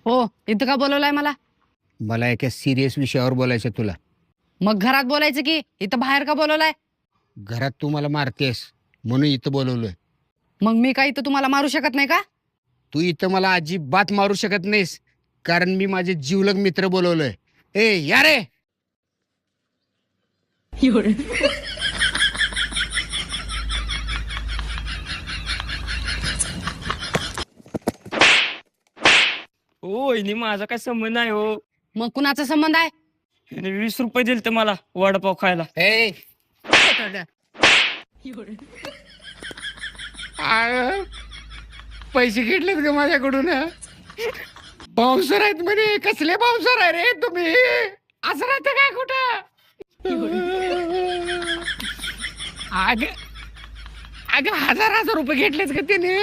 हो, इथं का बोलवलाय मला? मला एका सिरियस विषयावर बोलायचं तुला. मग घरात बोलायचं की इथं बाहेर का बोलवलाय? घरात तू मला मारतेस म्हणून इथं बोलवलोय. मग मी काय इथं तुम्हाला मारू शकत नाही का? तू इथं मला अजिबात मारू शकत नाहीस, कारण मी माझे जिवलग मित्र बोलवलोय. ए या रे. हो वहिनी, माझा काय संबंध नाही हो. मग कुणाचा संबंध आहे? ह्याने 20 रुपये दिले तर मला वडापाव खायला. ए अरे, पैसे घेतलेत का माझ्याकडून? बाउन्सर आहेत म्हणे. कसले बाउन्सर आहे रे तुम्ही? असं राहतं काय कुठं? अग अग 1000 रुपये घेतलेत का त्याने?